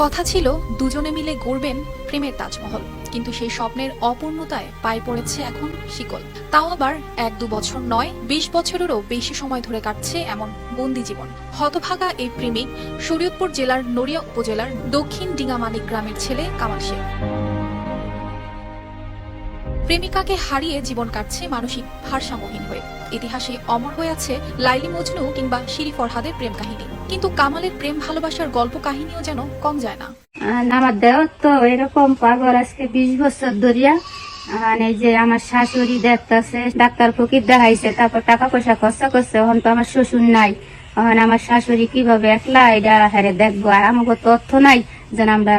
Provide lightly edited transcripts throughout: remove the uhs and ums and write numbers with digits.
কথা ছিল দুজনে মিলে গড়বেন প্রেমের তাজমহল, কিন্তু সেই স্বপ্নের অপূর্ণতায় পায়ে পড়েছে এখন শিকল। তাও আবার 1-2 বছর নয়, 20 বছরেরও বেশি সময় ধরে কাটছে এমন বন্দি জীবন। হতভাগা এই প্রেমিক শরীয়তপুর জেলার নড়িয়া উপজেলার দক্ষিণ ডিঙামানিক গ্রামের ছেলে কামাল শেখ। প্রেমিকাকে হারিয়ে জীবন কাটছে মানসিক ভারসাম্যহীন হয়ে। ইতিহাসে অমর হয়ে আছে লাইলি মজনু কিংবা শিরি ফরহাদের প্রেম কাহিনী, কিন্তু কামালের প্রেম ভালোবাসার গল্প কাহিনীও যেন কম যায় না। আমার দেহ তো এরকম পাগল আজকে 20 বছর ধরিয়া। এই যে আমার শাশুড়ি দেখতেছে, ডাক্তার ফকির দেখাইছে, তারপর টাকা পয়সা খরচা করছে। এখন তো আমার শ্বশুর নাই, এখন আমার শাশুড়ি কিভাবে একলা এটা হারে দেখবো, আর আমাকে তো অর্থ নাই যেন আমরা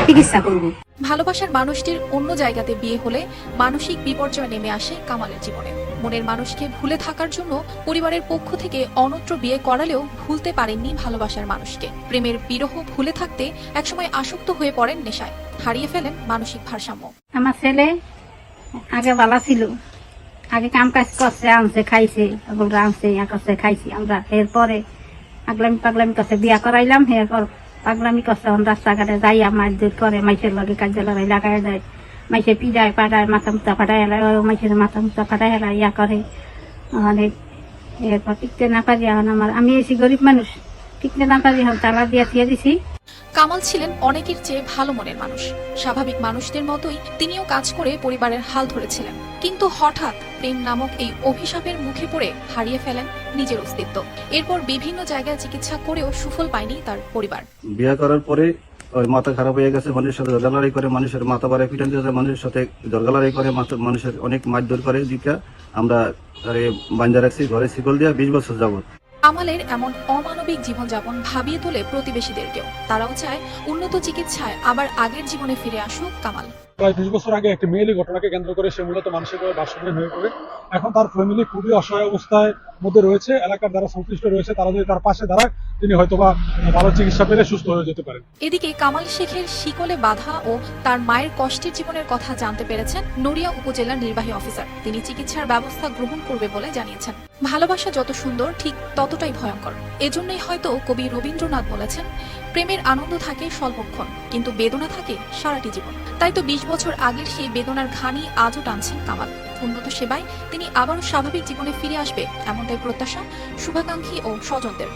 চিকিৎসা করবো। ভালোবাসার মানুষটির অন্য জায়গাতে বিয়ে হলে মানসিক বিপর্যয় নেমে আসে কামালের জীবনে। মনের মানুষকে ভুলে থাকার জন্য পরিবারের পক্ষ থেকে অন্যত্র বিয়ে করালেও ভুলতে পারেননি ভালোবাসার মানুষকে। প্রেমের বিরহ ভুলে থাকতে একসময় আসক্ত হয়ে পড়েন নেশায়, হারিয়ে ফেলেন মানসিক ভারসাম্য। আমার ছেলে আগে ভালো ছিল, আগে কাম কাজ করছে, আনছে খাইছে, আনছে করছে খাইছি আমরা। এরপরে পাগলামি করছে, বিয়া করাইলাম। এরপর পাগলামি করছে, রাস্তাঘাটে যাইয়া মারধর করে, মাইসের লগে কাজ লড়াই লাগাই দেয়, মাইসে পিজায় পাঠায়, মাথা মুচা ফাটাই হেলায়, মাইসের মাথা মুচা ফাটাই হেলায়, ইয়া করে অনেক। এরপর টিকতে না পারি, এখন আমি এসি গরিব মানুষ, টিকতে না পারি, এখন তালা দিয়া থিয়ে দিছি। কামাল ছিলেন অনেকের চেয়ে ভালো মনের মানুষ। স্বাভাবিক মানুষদের মতোই তিনিও কাজ করে পরিবারের হাল ধরেছিলেন, কিন্তু হঠাৎ প্রেম নামক এই অভিশাপের মুখে পড়ে হারিয়ে ফেলেন নিজের অস্তিত্ব। এরপর বিভিন্ন জায়গায় চিকিৎসা করেও সুফল পায়নি তার পরিবার। বিয়ে করার পরে ওই মাথা খারাপ হয়ে গেছে, মানুষের সাথে জলগালারি করে, মানুষের মাথা বাড়ে পিটান দিয়েছে, মানুষের সাথে জলগালারি করে, মানুষের অনেক মারধর করে। দিকা আমরা বাঞ্জা রাখছি ঘরে শিকল দিয়া 20 বছর যাবত। কামালের এমন অমানবিক জীবনযাপন ভাবিয়ে তোলে প্রতিবেশীদেরকেও। তারাও চায় উন্নত চিকিৎসায় আবার আগের জীবনে ফিরে আসুক কামাল। প্রায় 20 বছর আগে একটি মেয়েলি ঘটনাকে কেন্দ্র করে সে মূলত মানসিকভাবে ভারসাম্যহীন হয়ে পড়ে। এখন তার ফ্যামিলি খুবই অসহায় অবস্থায় মধ্যে রয়েছে। এলাকার যারা সংশ্লিষ্ট রয়েছে তারা যদি তার পাশে দাঁড়ায়, তিনি হয়তোবা ভালো চিকিৎসা পেলে সুস্থ হয়ে যেতে পারেন। এদিকে কামাল শেখের শিকলে বাধা ও তার মায়ের কষ্টের জীবনের কথা জানতে পেরেছেন নড়িয়া উপজেলার নির্বাহী অফিসার। তিনি চিকিৎসার ব্যবস্থা গ্রহণ করবে বলে জানিয়েছেন। ভালোবাসা যত সুন্দর ঠিক ততটাই ভয়ঙ্কর। এজন্যই হয়তো কবি রবীন্দ্রনাথ বলেছেন, প্রেমের আনন্দ থাকে স্বল্পক্ষণ, কিন্তু বেদনা থাকে সারাটি জীবন। তাই তো 20 বছর আগের সেই বেদনার ঘানি আজও টানছেন কামাল। উন্নত সেবায় তিনি আবারও স্বাভাবিক জীবনে ফিরে আসবে, এমনটাই প্রত্যাশা শুভাকাঙ্ক্ষী ও স্বজনদের।